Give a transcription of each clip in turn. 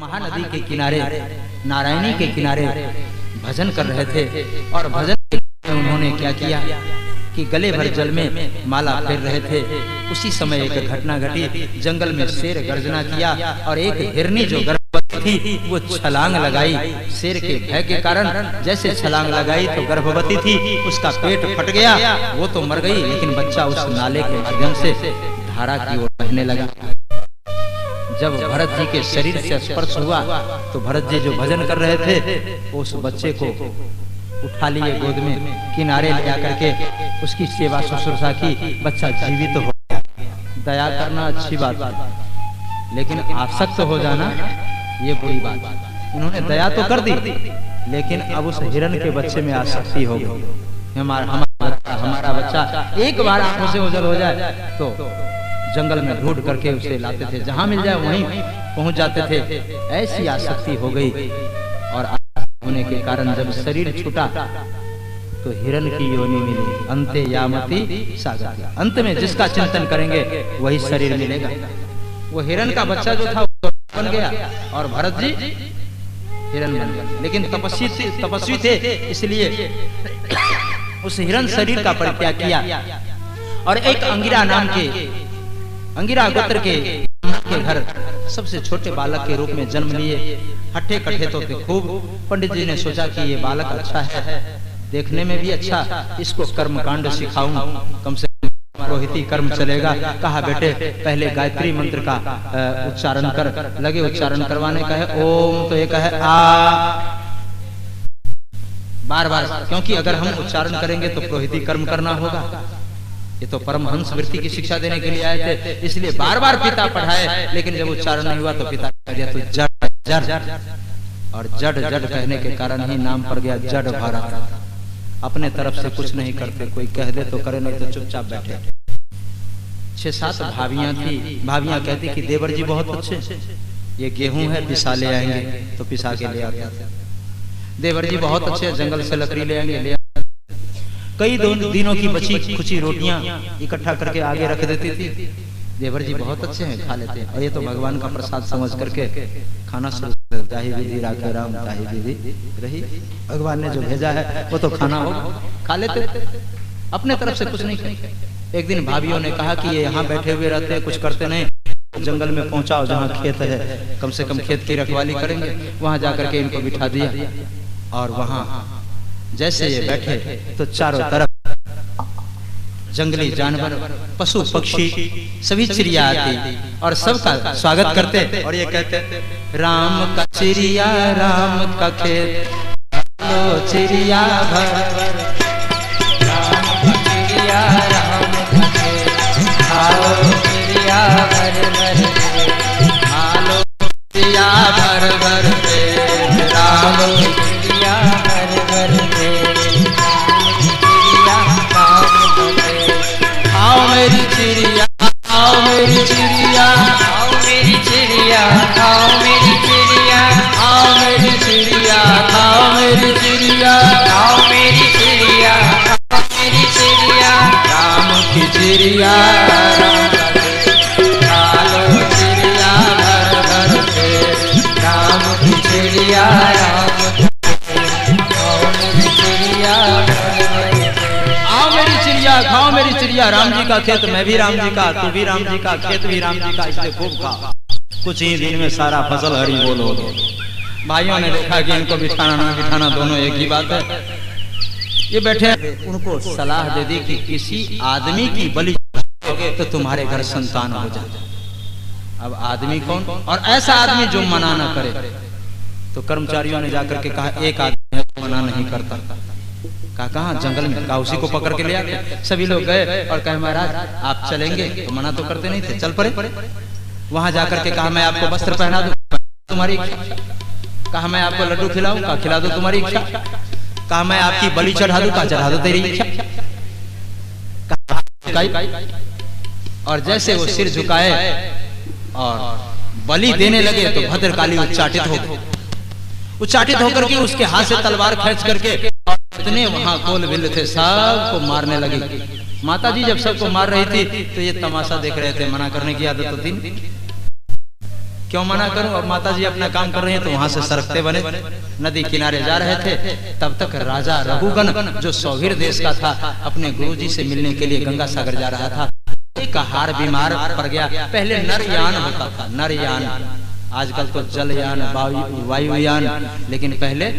महानदी के किनारे, नारायणी के किनारे भजन कर रहे थे। और भजन में उन्होंने क्या किया कि गले भर जल में माला फेर रहे थे। उसी समय एक घटना घटी, जंगल में शेर गर्जना किया और एक हिरनी जो गर्भवती थी वो छलांग लगाई। शेर के भय के कारण जैसे छलांग लगाई तो गर्भवती थी, उसका पेट फट गया, वो तो मर गई, लेकिन बच्चा उस नाले के माध्यम से धारा की ओर बहने लगा। जब भरत जी के शरीर से स्पर्श हुआ तो भरत जी जो भजन कर रहे थे उस बच्चे को उठा लिए गोद में, किनारे ले आकर के उसकी सेवा शुश्रूषा की, बच्चा जीवित हो गया। दया करना अच्छी बात है, लेकिन आसक्त हो जाना ये बुरी बात है। इन्होंने दया तो कर दी, लेकिन अब उस हिरण के बच्चे में आसक्ति हो गई। हमारा बच्चा एक बार आंखों से ओझल हो जाए तो जंगल में ढूंढ करके उसे लाते थे, जहां मिल जाए वहीं पहुंच जाते थे। ऐसी आसक्ति हो गई और होने के कारण जब शरीर छूटा तो हिरण की योनि मिली। अंते यामति सागति, अंत में जिसका चिंतन करेंगे वही शरीर मिलेगा। वो हिरण का बच्चा जो था वो बन गया और भरत जी हिरण बन गए, लेकिन तपस्वी थे, इसलिए उस हिरण शरीर का परित्याग किया और एक अंगिरा नाम के, अंगिरा गोत्र के घर सबसे छोटे बालक के रूप में जन्म लिए। हट्टे कट्टे तो थे खूब। पंडित जी ने सोचा कि ये बालक अच्छा है, देखने में भी अच्छा, इसको कर्मकांड सिखाऊं, कम से कम पुरोहिती कर्म चलेगा। कहा बेटे पहले गायत्री मंत्र का उच्चारण कर। लगे उच्चारण करवाने का है, ओम तो एक है आ, बार बार, क्योंकि अगर हम उच्चारण करेंगे तो पुरोहिती कर्म करना होगा। ये तो परमहंस वृत्ति की शिक्षा देने के लिए आए थे, इसलिए बार बार पिता पढ़ाए, लेकिन जब उच्चारण नहीं हुआ तो पिता कह दिया तो जड़, और जड़ कहने के कारण ही नाम पड़ गया जड़ भारत। अपने तरफ से कुछ नहीं करते, कोई कह दे तो करे, नहीं तो चुपचाप बैठे। 6-7 भाभियां थी। भाभियां कहती कि देवर जी बहुत अच्छे, ये गेहूं है पिसा ले आएंगे, तो पिसा के ले आते। देवर जी बहुत अच्छे, जंगल से लकड़ी ले आएंगे, ले कई दिनों की बची खुची रोटियां इकट्ठा करके आगे रख देती थी। देवर जी बहुत अच्छे हैं, खा लेते हैं। और ये तो भगवान का प्रसाद समझ करके खाना शुरू कर देता है। विधि राखे राम ताहि विधि रही, भगवान ने जो भेजा है वो तो खाना हो, खा लेते, अपने तरफ से कुछ नहीं करते। एक दिन भाभीियों ने कहा कि ये यहाँ बैठे हुए रहते हैं, कुछ करते नहीं, जंगल में पहुंचाओ जहाँ खेत है, कम से कम खेत की रखवाली करेंगे। वहां जाकर के इनको बिठा दिया और वहां जैसे ये बैठे तो चारों तरफ जंगली जानवर, पशु पक्षी, सभी चिड़िया आती और सबका स्वागत करते और ये कहते राम का चिड़िया राम का खेत, लो चिड़िया भर, राम का चिड़िया राम का खेत, आओ चिड़िया भर भर, आलो चिड़िया भर भर पे, राम चिड़िया भर भर पे, आओ मेरी चिड़िया, आओ मेरी चिड़िया, आओ मेरी चिड़िया, आओ मेरी चिड़िया, आओ मेरी चिड़िया, आओ मेरी चिड़िया, आओ मेरी चिड़िया, आओ मेरी चिड़िया, राम की चिड़िया, आलो चिड़िया भर भर पे, राम की चिड़िया, आओ मेरी चिड़िया, खाओ मेरी चिड़िया, राम जी का खेत मैं भी राम जी का, तू भी राम जी का, खेत भी राम जी का, इसलिए खूब खा। कुछ ही दिन में सारा फसल हरी बोल हो गया। भाइयों ने देखा कि इनको बिठाना ना बिठाना दोनों एक ही बात है। ये बैठे, उनको सलाह दे दी कि किसी आदमी की बलि तो तुम्हारे घर संतान हो जाए। अब आदमी कौन, और ऐसा आदमी जो मना न करे। तो कर्मचारियों ने जाकर के कहा एक आदमी है मना नहीं करता। कहा जंगल में, कहा उसी को पकड़ के ले आते। सभी लोग गए और कहे महाराज आप चलेंगे, तो मना तो करते नहीं थे, चल पड़े। वहां जाकर के कहा मैं आपको वस्त्र पहना दूं, तुम्हारी इच्छा। कहा मैं आपको लड्डू खिलाऊं, कहा खिला दो तुम्हारी इच्छा। कहा मैं आपकी बलि चढ़ा दूं, कहा चढ़ा दो तेरी इच्छा। और जैसे वो सिर झुकाए और बलि देने लगे तो भद्रकाली उच्चाटित हो गई। उच्चाटित होकर के उसके हाथ से तलवार खींच करके इतने वहां कोल बिल थे सबको मारने लगी। माता जी जब सबको मार रही थी तो ये तमाशा देख रहे थे, मना करने की आदत तो थी। क्यों मना करूं, अब माता जी अपना काम कर रहे हैं। तो वहां से सरकते बने नदी किनारे जा रहे थे। तब तक राजा रघुगण जो सौवीर देश का था, अपने गुरुजी से मिलने के लिए गंगा सागर जा रहा था। एक हार बीमार पड़ गया। पहले नरयान होता था, नरयान, आजकल तो जलयान, वायुयान, लेकिन पहले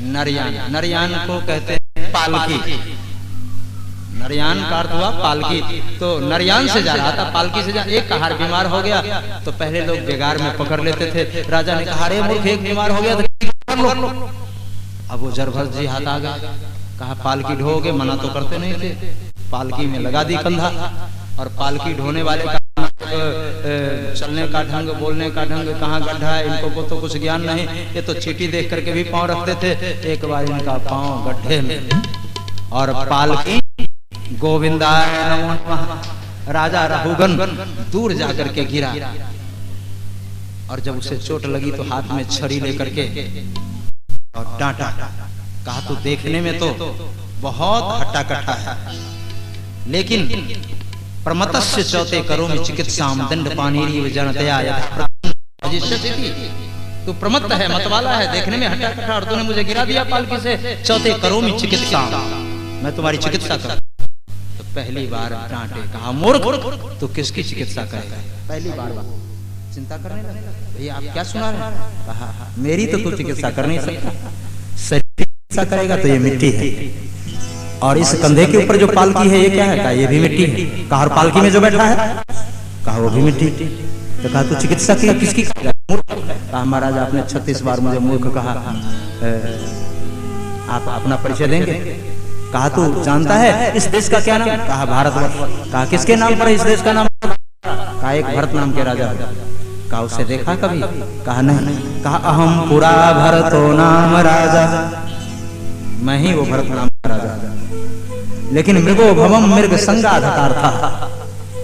नरयान। नरयान को कहते हैं पालकी। नरयान का अर्थ हुआ पालकी। तो नरयान से जा रहा था, पालकी से जा। एक हार बीमार हो गया तो पहले लोग बेगार में पकड़ लेते थे। राजा ने कहा, अरे मूर्ख, एक बीमार हो गया तो अब वो जरभस जी हाथ आ गया, कहा पालकी ढोगे, मना तो करते नहीं थे। पालकी में लगा दी कंधा, और पालकी ढोने वाले का चलने का ढंग, बोलने का ढंग, कहाँ गड्ढा है, इनको को तो कुछ ज्ञान नहीं। ये तो चीटी देख करके भी पांव रखते थे। एक बार इनका पांव गड्ढे में, और पालकी गोविंदाय नमो नमः। राजा रघुगण दूर जाकर के गिरा, और जब उसे चोट लगी तो हाथ में छड़ी लेकर के और डांटा। कहा, तू देखने में तो बहुत हट्टा कट्टा है, लेकिन प्रमतस्य चौथे करोमि चिकित्साम दंड पानीरी जनतया यथा। तू प्रमत्त है, मतवाला है, देखने में हट्टा कट्टा, और तूने मुझे गिरा दिया पालकी से। चौथे करोमि चिकित्सा, मैं तुम्हारी चिकित्सा कर। तो पहली बार डांटे, कहा मूर्ख, तू किसकी चिकित्सा करेगा। पहली बार चिंता करने लगा, भैया आप क्या सुना रहे हैं। कहा, मेरी तो तू चिकित्सा कर नहीं सकता, शरीर चिकित्सा करेगा तो ये मिट्टी है, और इस कंधे के ऊपर जो पालकी है ये क्या है। कहा, ये भी मिट्टी है। कहा, और पालकी में जो बैठा है, कहा वो भी मिट्टी। तो कहा, तू चिकित्सा की किसकी। कहा, महाराज आपने 36 बार मुझे मूर्ख कहा, आप अपना परिचय देंगे। कहा, तू जानता है इस देश का क्या नाम। कहा, भारतवर्ष। कहा, किसके नाम पर है इस देश का नाम। कहा, एक भरत नाम के राजा। कहा, उसे देखा कभी। कहा, नहीं। कहा, अहम पुरा भरतो नाम राजा, मैं ही वो भरत नाम का राजा, लेकिन मृगो भवम मृग संगाधकार था।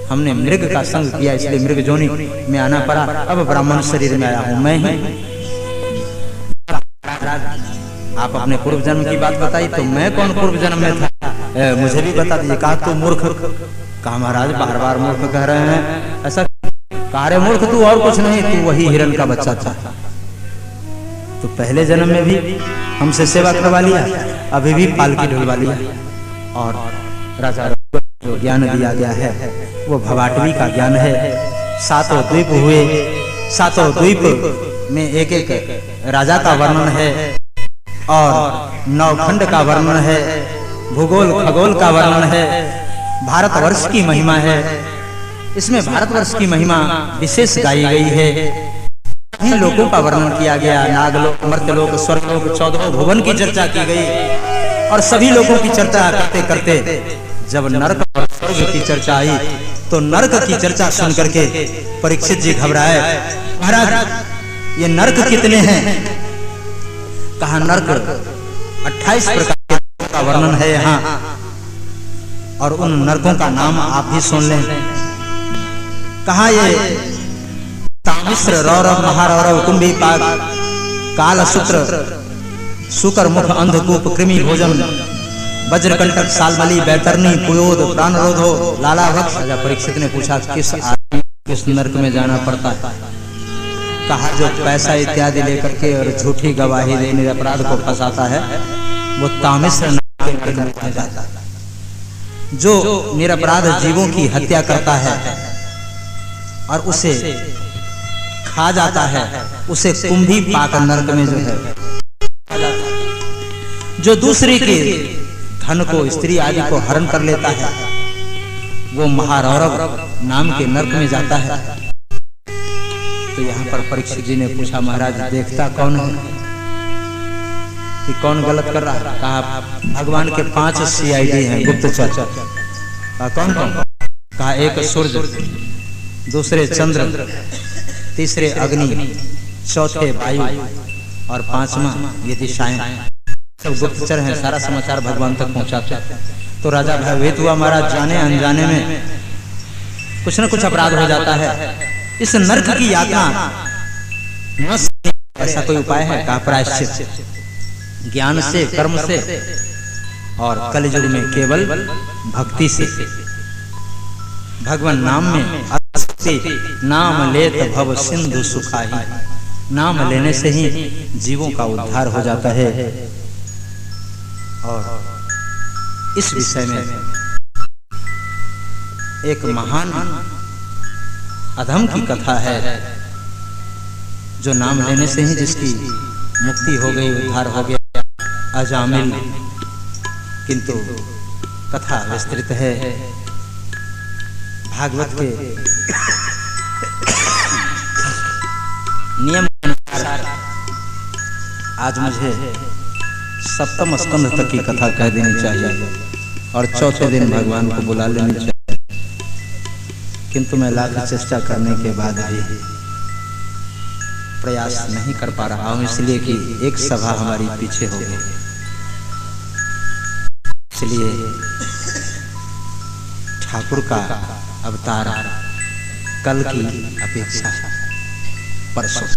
हमने मृग का संग किया, इसलिए मृग जोनी में आना पड़ा। अब ब्राह्मण शरीर में आया हूं मैं ही। आप अपने पूर्व जन्म की बात बताई, तो मैं कौन पूर्व जन्म में था, मुझे भी बता दीजिए। कहा, तू मूर्ख। कहा, महाराज बार बार मूर्ख कह रहे हैं, ऐसा। कहा, रे मूर्ख, तू और कुछ नहीं, तू वही हिरण का बच्चा था। तो पहले जन्म में भी हमसे सेवा करवा लिया, अभी भी पालकी ढुलवा लिया। और राजा जो ज्ञान दिया गया है वो भवाटवी का ज्ञान है। 7 द्वीप हुए, 7 द्वीप में एक एक राजा का वर्णन है, और 9 खंड का वर्णन है, भूगोल खगोल का वर्णन है, भारतवर्ष की महिमा है। इसमें भारतवर्ष की महिमा विशेष गाई गई है। इन लोगों का वर्णन किया गया, नागलोक, मर्त्यलोक, स्वर्गलोक, 14 भुवन की चर्चा की गई। और सभी लोगों की चर्चा करते करते जब नरक और स्वर्ग की चर्चा आई, तो नरक की चर्चा सुन करके परीक्षित जी घबराए। महाराज, ये नरक कितने हैं। कहा, नरक 28 प्रकार का वर्णन है यहाँ, और उन नरकों का नाम आप ही सुन लें। कहा, ये तामिश्र, रौरव, महारौरव, कुंभी पाक, काल सूत्र, शुकर मुख, अंधकूप, कृमि भोजन, वज्रकंटक, सालमली, बैतरनी, पुयोद, प्राणरोधो, लालाभक्ष। राजा परीक्षित ने पूछा, किस नरक में जाना पड़ता है। कहा, जो पैसा इत्यादि लेकर के और झूठी गवाही देने अपराध को फंसाता है, वो तामिश्र नरक में जाता है। जो निरपराध जीवों की हत्या करता है और उसे खा जाता है, उसे कुंभी पाक नरक में जो है। जो दूसरे के धन को, स्त्री आदि को हरण कर लेता है, वो महारौरव नाम के नरक में जाता है। तो यहाँ पर परीक्षित जी ने पूछा, महाराज देखता कौन है कि कौन गलत कर रहा है। कहा, भगवान के 5 CID हैं, गुप्तचर। कहा, कौन कौन। कहा, एक सूर्य, दूसरे चंद्र, तीसरे अग्नि, चौथे वायु, और 5वां ये दिशाएं। सब गुप्तचर हैं, सारा समाचार भगवान तक पहुंचाते। तो राजा भयभीत हुआ, महाराज जाने अनजाने में कुछ न कुछ अपराध हो जाता है, इस नरक की यातना ऐसा कोई उपाय है। कहा, प्रायश्चित, ज्ञान से, कर्म से, और कलयुग में केवल भक्ति से, भगवान नाम में शक्ति नाम लेत भव सिंधु सुखाही। नाम लेने से ही जीवों का उद्धार हो जाता है। और इस विषय में एक महान अधम की कथा है, जो नाम लेने से ही जिसकी मुक्ति हो गई, उद्धार हो गया, अजामिल। किंतु कथा विस्तृत है। भागवत के नियम अनुसार आज मुझे सप्तम स्कंध तक की कथा कह देनी चाहिए और चौथे दिन भगवान को बुला लेनी चाहिए, किंतु मैं लाख चेष्टा करने के बाद भी प्रयास नहीं कर पा रहा हूं, इसलिए कि एक सभा हमारी पीछे हो गई। इसलिए ठाकुर का अवतार कल की अपेक्षा परसों।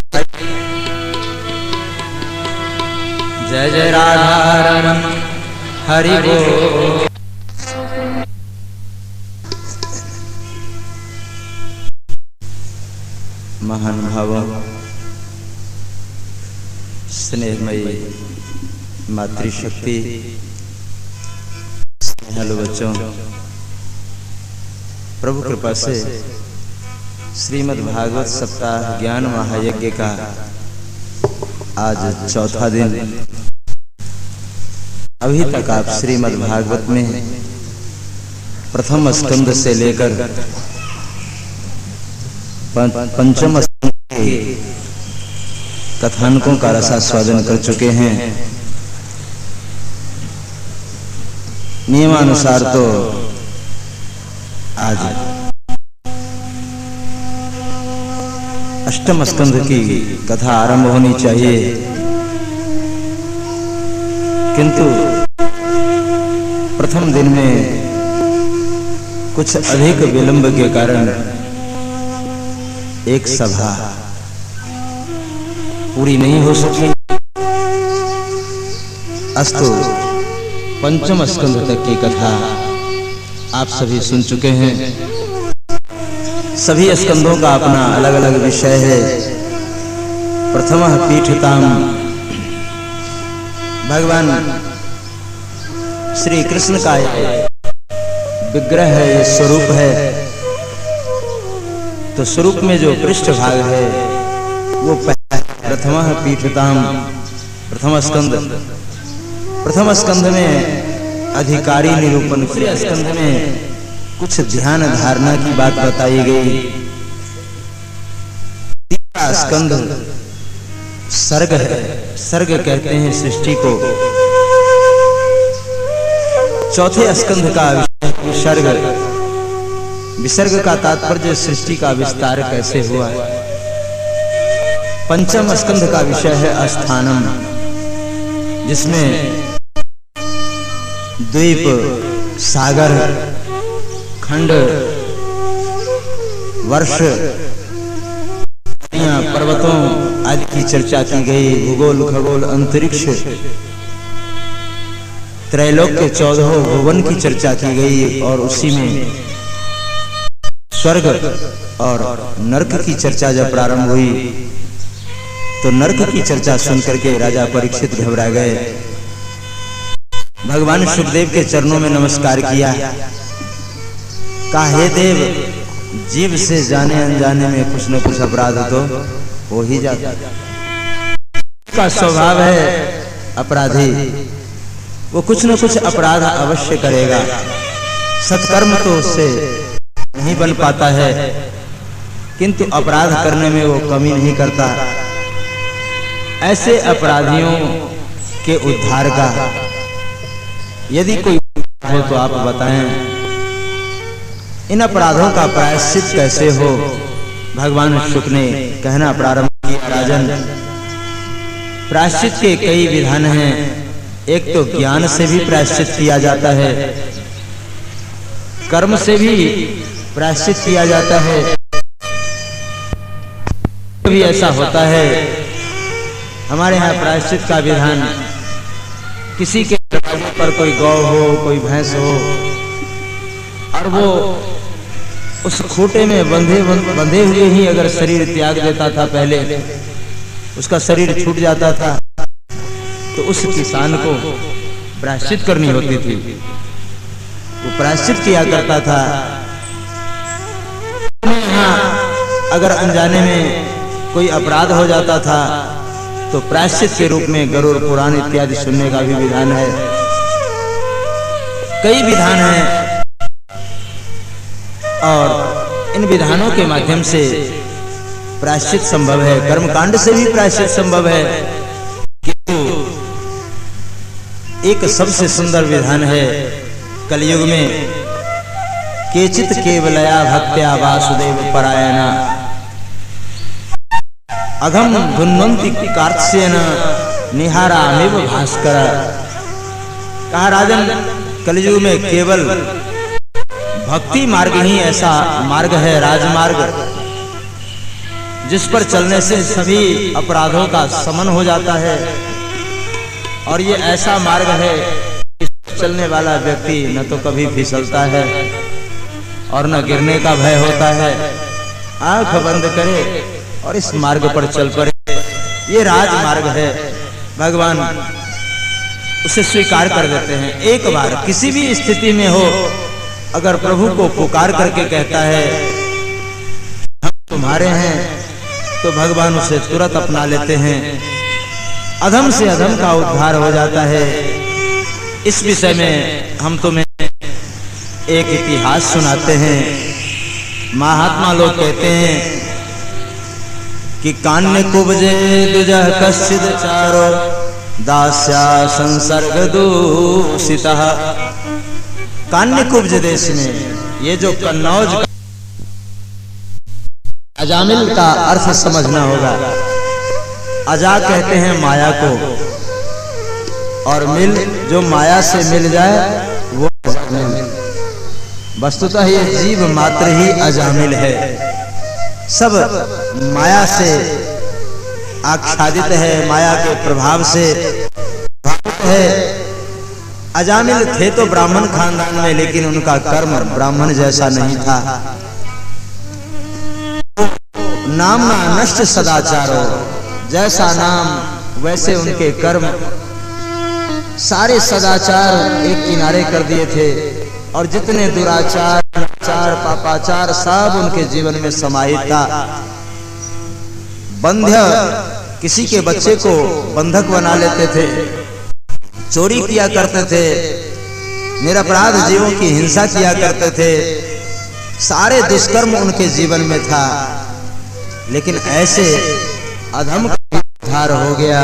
जय जय राधा रमण हरि बोल। महानुभाव, स्नेहमयी मातृशक्ति, हेलो बच्चों, प्रभु कृपा से श्रीमद् भागवत सप्ताह ज्ञान महायज्ञ का आज चौथा दिन। अभी तक आप श्रीमद् भागवत में प्रथम स्कंद से लेकर पंचम स्कंद के कथानकों का रसास्वादन कर चुके हैं। नियमानुसार तो आज अष्टम स्कंध की कथा आरंभ होनी चाहिए, किंतु प्रथम दिन में कुछ अधिक विलंब के कारण एक सभा पूरी नहीं हो सकी। अस्तु पंचम स्कंध तक की कथा आप सभी सुन चुके हैं। सभी स्कंधों का अपना अलग अलग विषय है। प्रथमः पीठिताम, भगवान श्री कृष्ण का विग्रह है, ये स्वरूप है। तो स्वरूप में जो पृष्ठ भाग है वो प्रथमः पीठिताम, प्रथम स्कंद। प्रथम स्कंध में अधिकारी निरूपण, दूसरे स्कंध में कुछ ध्यान धारणा की बात बताई गई। तीसरा स्कंध सर्ग है, सर्ग कहते हैं सृष्टि को। चौथे स्कंध का विसर्ग, विसर्ग का तात्पर्य सृष्टि का विस्तार कैसे हुआ। पंचम स्कंध का विषय है अस्थानम, जिसमें द्वीप, सागर, खंड, वर्ष, पर्वतों आदि की चर्चा की गई। भूगोल, खगोल, अंतरिक्ष, त्रैलोक्य, 14 भुवन की चर्चा की गई। और उसी में स्वर्ग और नरक की चर्चा जब प्रारंभ हुई तो नरक की चर्चा सुनकर के राजा परीक्षित घबरा गए। भगवान सुखदेव के चरणों में नमस्कार किया, कहा हे देव, जीव से जाने अनजाने में कुछ न कुछ अपराध तो हो ही जाता। का स्वभाव है अपराधी, वो कुछ न कुछ अपराध अवश्य करेगा। सत्कर्म तो उससे नहीं बन पाता है, किंतु अपराध करने में वो कमी नहीं करता। ऐसे अपराधियों के उद्धार का यदि कोई हो तो आप बताएं। इन अपराधों का प्रायश्चित कैसे हो। भगवान शुक ने कहना प्रारंभ किया, राजन, प्रायश्चित के कई विधान हैं। एक तो ज्ञान से भी प्रायश्चित किया जाता है, कर्म से भी प्रायश्चित किया जाता है। भी ऐसा होता है, हमारे यहाँ प्रायश्चित का विधान, किसी के दरवाजे पर कोई गौ हो, कोई भैंस हो, और वो उस खूंटे में बंधे हुए ही अगर शरीर त्याग देता था, पहले उसका शरीर छूट जाता था, तो उस किसान को प्रायश्चित करनी होती थी। वो प्रायश्चित किया करता था। अगर अनजाने में कोई अपराध हो जाता था तो प्रायश्चित के रूप में गरुड़ पुराण इत्यादि सुनने का भी विधान है। कई विधान हैं और इन विधानों के माध्यम से प्रायश्चित संभव है। कर्मकांड से भी प्रायश्चित संभव है, किंतु एक सबसे सुंदर विधान है कलयुग में, केचित केवलया भक्त्या वासुदेव परायणा अघम धुन्वंति कार्त्स्येन निहारामेव भास्कर। कहा राजन, कलयुग में केवल भक्ति मार्ग ही ऐसा मार्ग है, राजमार्ग, जिस पर चलने से सभी अपराधों का शमन हो जाता है। और ये ऐसा मार्ग है इस चलने वाला व्यक्ति न तो कभी फिसलता है और न गिरने का भय होता है। आंख बंद करे और इस मार्ग पर चल पड़े। ये राजमार्ग है, भगवान उसे स्वीकार कर देते हैं। एक बार किसी भी स्थिति में हो, अगर प्रभु को पुकार करके कहता है हम तुम्हारे हैं, तो भगवान उसे तुरंत अपना लेते हैं। अधम से अधम का उद्धार हो जाता है। इस विषय में हम तुम्हें एक इतिहास सुनाते हैं। महात्मा लोग कहते हैं कि कान्य कुब्जे दुजह कश्चिद चारो दास्या संसर्ग दूषितः। कान्य कुब्ज देश में ये जो कन्नौज, अजामिल का अर्थ समझना होगा। अजा कहते हैं माया को, और मिल जो माया से मिल जाए वो अजामिल। वस्तुतः ये जीव मात्र ही अजामिल है, सब माया से आच्छादित है, माया के प्रभाव से प्रभावित है। अजामिल थे तो ब्राह्मण खानदान में, लेकिन उनका कर्म ब्राह्मण जैसा नहीं था। नाम नष्ट सदाचारो, जैसा नाम वैसे उनके कर्म। सारे सदाचार एक किनारे कर दिए थे और जितने दुराचार, चार पापाचार सब उनके जीवन में समाहित था। बंध्य, किसी के बच्चे को बंधक बना लेते थे, चोरी किया करते थे, निरपराध जीवों की हिंसा किया करते थे। सारे दुष्कर्म उनके जीवन में था। लेकिन ऐसे अधम का उद्धार हो गया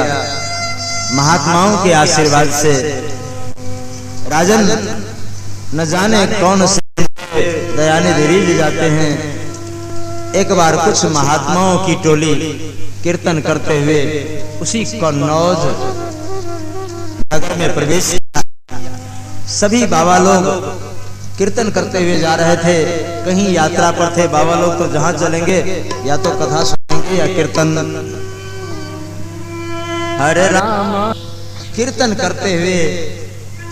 महात्माओं के आशीर्वाद से। राजन, न जाने कौन से दयानिधि रिझ जाते हैं। एक बार कुछ महात्माओं की टोली कीर्तन करते हुए उसी कन्नौज नगर में प्रवेश किया। सभी बाबा लोग कीर्तन करते हुए जा रहे थे, कहीं यात्रा पर थे। बाबा लोग तो जहां चलेंगे या तो कथा सुनेंगे या कीर्तन। हरे राम कीर्तन करते हुए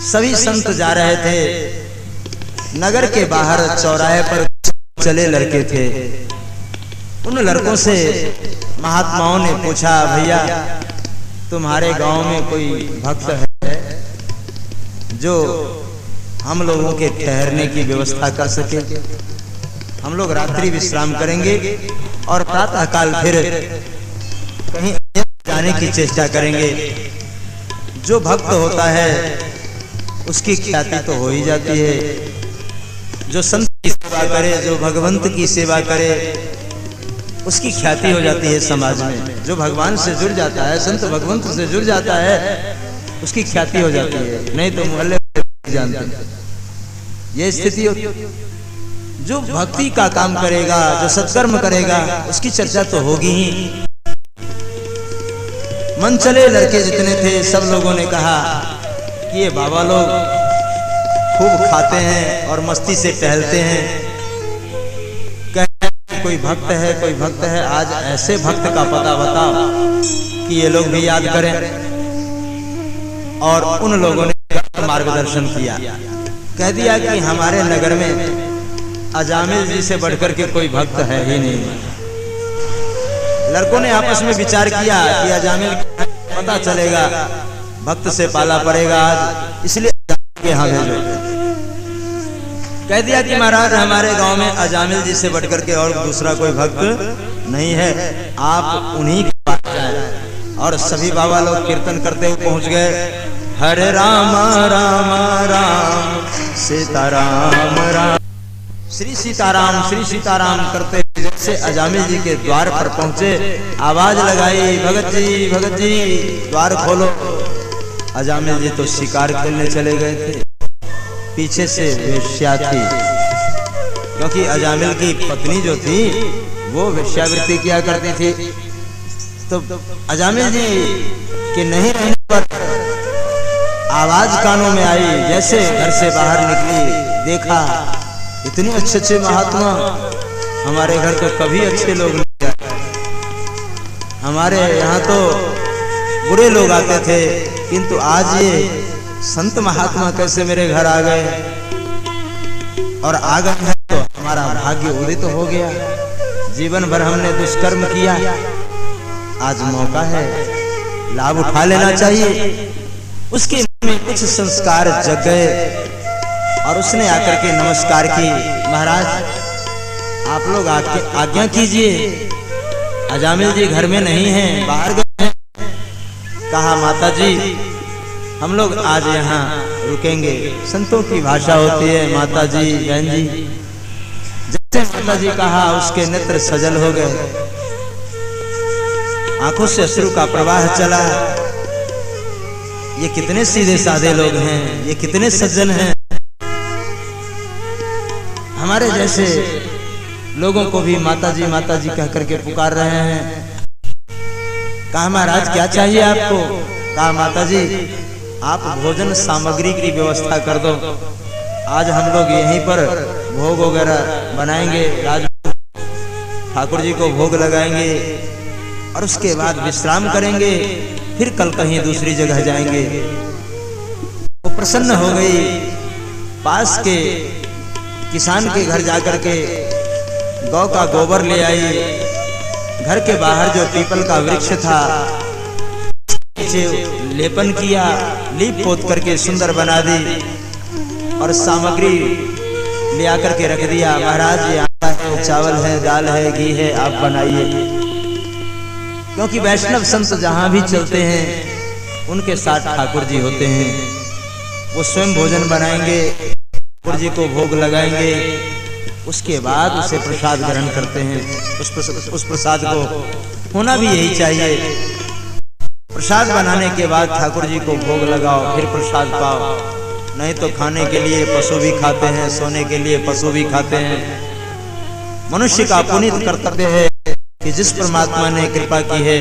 सभी संत जा रहे थे। नगर के बाहर चौराहे पर चले लड़के थे। उन लड़कों से महात्माओं ने पूछा, भैया तुम्हारे गांव में कोई भक्त है जो हम लोगों के ठहरने की व्यवस्था कर सके? हम लोग रात्रि विश्राम करेंगे और प्रातः काल फिर कहीं जाने की चेष्टा करेंगे। जो भक्त होता है उसकी ख्याति तो हो ही जाती है। जो संत की सेवा करे, जो भगवंत की सेवा करे, उसकी ख्याति हो जाती है समाज में। जो भगवान से जुड़ जाता है, संत भगवंत से जुड़ जाता है, उसकी ख्याति हो जाती है। नहीं तो मोहल्ले जानते हैं ये स्थिति होती। जो भक्ति का काम करेगा, जो सत्कर्म करेगा, उसकी चर्चा तो होगी ही। मन चले लड़के जितने थे सब लोगों ने कहा कि ये बाबा लोग खूब खाते हैं और मस्ती से टहलते हैं। कहते कोई भक्त है, कोई भक्त है, आज ऐसे भक्त का पता बताओ कि ये लोग भी याद करें। और उन लोगों ने मार्गदर्शन किया, कह दिया कि हमारे नगर में अजामिल जी से बढ़कर के कोई भक्त है ही नहीं। लड़कों ने आपस में विचार किया कि अजामिल पता चलेगा, भक्त से पाला पड़ेगा आज, इसलिए के यहाँ भेजो। कह दिया कि महाराज हमारे गांव में अजामिल जी से बढ़कर के और दूसरा कोई भक्त नहीं है, आप उन्हीं के पास जाएं। और सभी बाबा लोग कीर्तन करते हुए पहुंच गए। हरे राम राम राम सीताराम राम, श्री सीताराम करते जैसे अजामिल जी के द्वार पर पहुंचे, आवाज लगाई, भगत जी द्वार खोलो। अजामिल जी तो शिकार खेलने चले गए थे। पीछे से वेश्या थी, क्योंकि अजामिल की पत्नी जो थी वो वेश्यावृत्ति किया करती थी। तो अजामिल जी के नहीं रहने पर आवाज कानों में आई। जैसे घर से बाहर निकली, देखा इतने अच्छे महात्मा, हमारे घर तो कभी अच्छे लोग नहीं आते, हमारे यहाँ तो बुरे लोग आते थे, किंतु आज ये संत महात्मा कैसे मेरे घर आ गए, और आ गए हैं तो हमारा भाग्य उदित हो गया। जीवन भर हमने दुष्कर्म किया, आज मौका है, लाभ उठा लेना चाहिए। उसके मन में कुछ संस्कार जग गए और उसने आकर के नमस्कार की। महाराज आप लोग आज्ञा कीजिए, अजामिल जी घर में नहीं हैं, बाहर गए हैं। कहा माता जी हम लोग आज यहाँ रुकेंगे। संतों की भाषा होती है माता जी, बहन जी। जैसे माता जी कहा उसके नेत्र सजल हो गए, आंखों से अश्रु का प्रवाह चला। ये कितने सीधे साधे लोग हैं, ये कितने सज्जन हैं, हमारे जैसे लोगों को भी माता जी कह करके पुकार रहे हैं। कहा महाराज क्या चाहिए आपको? कहा माता जी आप भोजन सामग्री की व्यवस्था कर दो, आज हम लोग यहीं पर भोग वगैरह बनाएंगे, ठाकुर जी को भोग लगाएंगे और उसके बाद विश्राम करेंगे, फिर कल कहीं दूसरी जगह जाएंगे। वो प्रसन्न हो गई। पास के किसान के घर जाकर के गौ का गोबर ले आई। घर के बाहर जो पीपल का वृक्ष था नीचे लेपन किया, लीप पोत करके सुंदर बना दी और सामग्री ले आकर के रख दिया। महाराज ये आटा है, चावल है, दाल है, घी है, आप बनाइए। क्योंकि वैष्णव संत जहां भी चलते हैं उनके साथ ठाकुर जी होते हैं। वो स्वयं भोजन बनाएंगे, ठाकुर जी को भोग लगाएंगे, उसके बाद उसे प्रसाद ग्रहण करते हैं। उस प्रसाद को होना भी यही चाहिए। प्रसाद बनाने के बाद ठाकुर जी को भोग लगाओ, फिर प्रसाद पाओ। नहीं तो खाने के लिए पशु भी खाते हैं, सोने के लिए पशु भी खाते हैं। मनुष्य का पुनीत कर्तव्य है कि जिस परमात्मा ने कृपा की है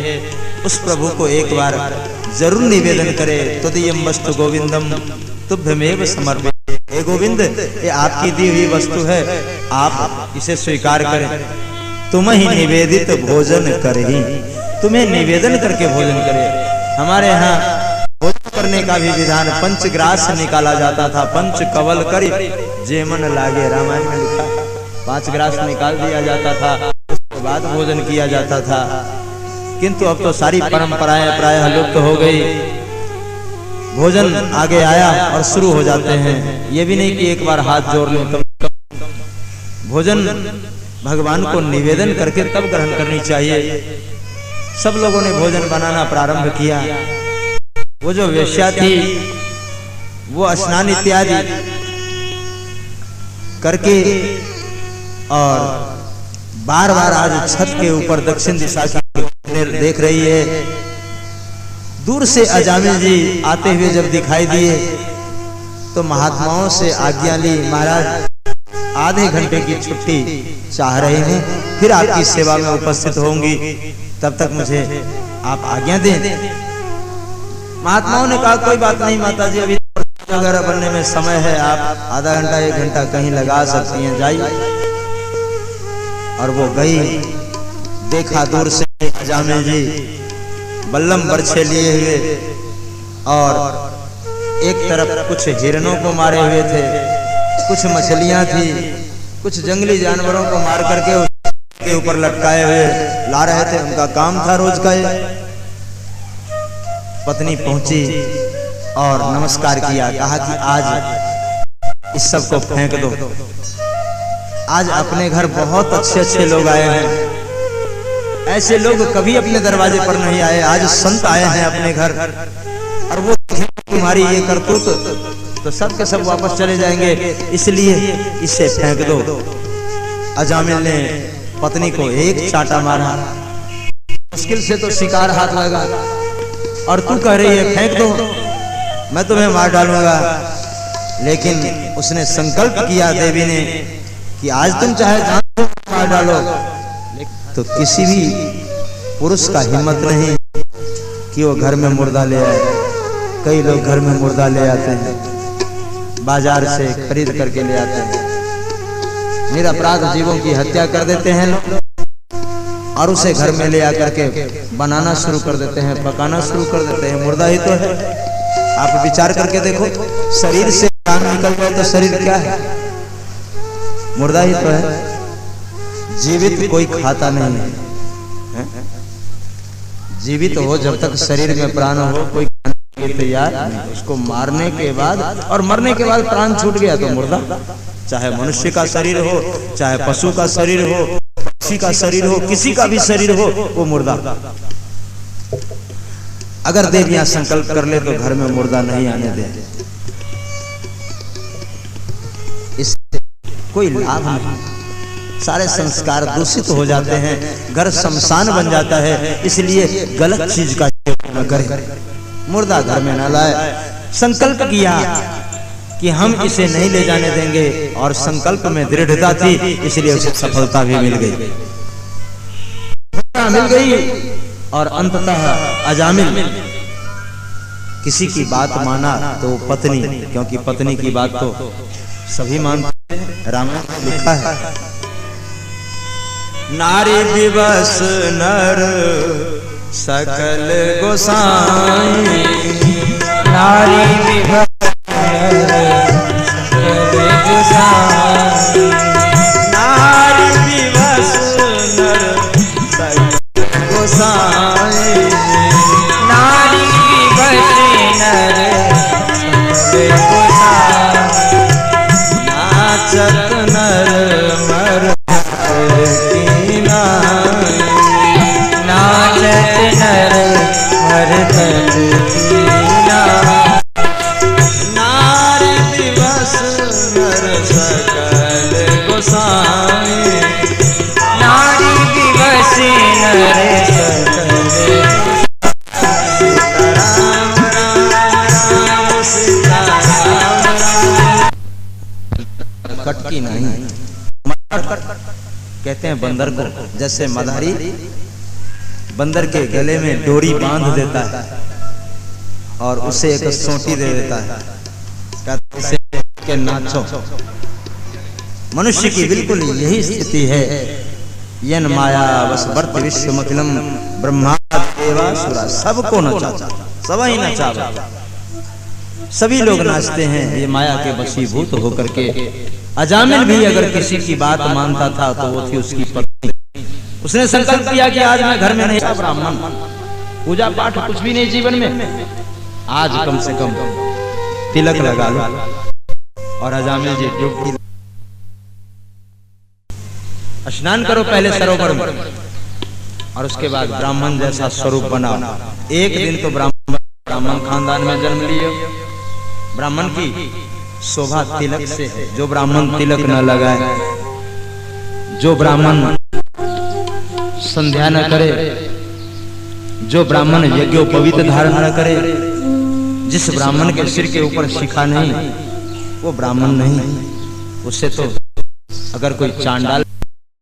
उस प्रभु को एक बार जरूर निवेदन करे। तुदीयम वस्तु गोविंदम तुभ्यमेव समर्पित। हे गोविंद ये आपकी दी हुई वस्तु है, आप इसे स्वीकार करें। तुम ही निवेदित भोजन करही, तुम्हें निवेदन करके भोजन करे। हमारे यहाँ भोजन करने का भी विधान पंचग्रास निकाला जाता था। पंच कवल करी जेमन लागे, रामायण में लिखा। 5 ग्रास निकाल दिया जाता था, उसके बाद भोजन किया जाता था। किंतु अब तो सारी परंपराएं प्रायः लुप्त हो गई। भोजन आगे आया और शुरू हो जाते हैं। ये भी नहीं कि एक बार हाथ जोड़ लें, भोजन भगवान को निवेदन करके तब ग्रहण करनी चाहिए। सब लोगों ने भोजन बनाना प्रारंभ किया। वो जो वेश्या थी वो स्नान इत्यादि करके और बार बार आज छत के ऊपर दक्षिण दिशा की देख रही है। दूर से अजामिल जी आते हुए जब दिखाई दिए तो महात्माओं से आज्ञा ली, महाराज आधे घंटे की छुट्टी चाह रही हूँ, फिर आपकी सेवा में उपस्थित होंगी, तब तक मुझे आप आज्ञा दें। महात्माओं ने कहा कोई बात नहीं माता जी, अभी वगैरह बनने में समय है, आप आधा घंटा 1 घंटा कहीं लगा सकती हैं, जाइए। और वो गई। देखा दूर से अजामिल जी बल्लम बरछे लिए हुए और एक तरफ कुछ हिरणों को मारे हुए थे, कुछ मछलियां थी, कुछ जंगली जानवरों को मार करके उसके ऊपर लटकाए हुए ला रहे थे। उनका काम था रोज का ये। पत्नी पहुंची और नमस्कार किया, कहा कि आज इस सब को फेंक दो। आज अपने घर बहुत अच्छे अच्छे लोग आए हैं, ऐसे लोग कभी अपने दरवाजे पर नहीं आए। आज संत आए हैं अपने घर और वो तुम्हारी ये करतूत तो सब के सब वापस चले जाएंगे, इसलिए इसे फेंक दो। अजामिल ने पत्नी को एक चाटा मारा, मुश्किल से तो शिकार हाथ लगा, और तू कह रही है फेंक दो, मैं तुम्हें मार डालूंगा। लेकिन उसने संकल्प किया देवी ने कि आज तुम चाहे जान मार डालो, तो किसी भी पुरुष का हिम्मत नहीं कि वो घर में मुर्दा ले आए। कई लोग घर में मुर्दा ले आते हैं, बाजार से खरीद करके ले आते हैं, निरपराध जीवों की हत्या कर देते हैं लोग और उसे घर में ले आकर के बनाना शुरू कर देते हैं, पकाना शुरू कर देते हैं। मुर्दा ही तो है। आप विचार करके देखो, शरीर से प्राण निकल गया तो शरीर क्या है? मुर्दा ही तो है। जीवित कोई खाता नहीं है। जीवित हो जब तक शरीर में प्राण हो, कोई खाने के तैयार नहीं। उसको मारने के बाद और मरने के बाद प्राण छूट गया तो मुर्दा। चाहे मनुष्य का शरीर हो, चाहे पशु का शरीर हो, पक्षी का शरीर हो, किसी का भी शरीर हो, वो मुर्दा। अगर देवियां संकल्प कर ले तो घर में मुर्दा नहीं आने दे। इससे कोई लाभ नहीं, सारे संस्कार दूषित हो जाते हैं, घर शमशान बन जाता है। इसलिए गलत चीज का न करें, मुर्दा घर में न लाए। संकल्प किया कि हम इसे नहीं ले जाने देंगे और संकल्प में दृढ़ता थी, इसलिए उसे सफलता भी मिल गई। मिल गई और अंततः अजामिल किसी की बात माना तो पत्नी, क्योंकि पत्नी की बात तो सभी मानते हैं, रामायण में लिखा है, नारी दिवस नर सकल गोसाई, नारी दिवस नारी दिवस नर सकल गोसाई, नारी दिवस नर सकल गोसाई, नाचत नर मर की नाई, नाचत नर मरत की नाई, नारी दिवस नर सकल गोसाई, नारी दिवस नर सकल राम राम राम सीता राम। कटकी नहीं, कहते हैं बंदर को। जैसे मदारी बंदर के गले में डोरी बांध देता है और उसे एक सोटी दे देता है, कहते हैं के नाचो। मनुष्य की बिल्कुल यही स्थिति है। यन माया बस वर्त विश्वमखिलम ब्रह्मा देवासुरा, सबको नचाता, सभी नचावा, सभी लोग नाचते हैं ये माया के वशीभूत होकर के। अजामिल भी अगर किसी की बात मानता था तो वो थी उसकी पत्नी। उसने संकल्प किया कि आज मैं घर में नहीं, ब्राह्मण पूजा पाठ कुछ भी नहीं जीवन में, आज कम से कम तिलक लगा लो। और अजामिल जी डुबकी, स्नान करो पहले सरोवर में, और उसके बाद ब्राह्मण जैसा स्वरूप बनाओ। एक दिन तो ब्राह्मण खानदान में जन्म लिए, ब्राह्मण की शोभा तिलक से है। जो ब्राह्मण तिलक न लगाए, जो ब्राह्मण संध्या न करे, जो ब्राह्मण यज्ञोपवीत धारण न करे, जिस ब्राह्मण के सिर के ऊपर शिखा नहीं, वो ब्राह्मण नहीं। उससे तो अगर कोई चांडाल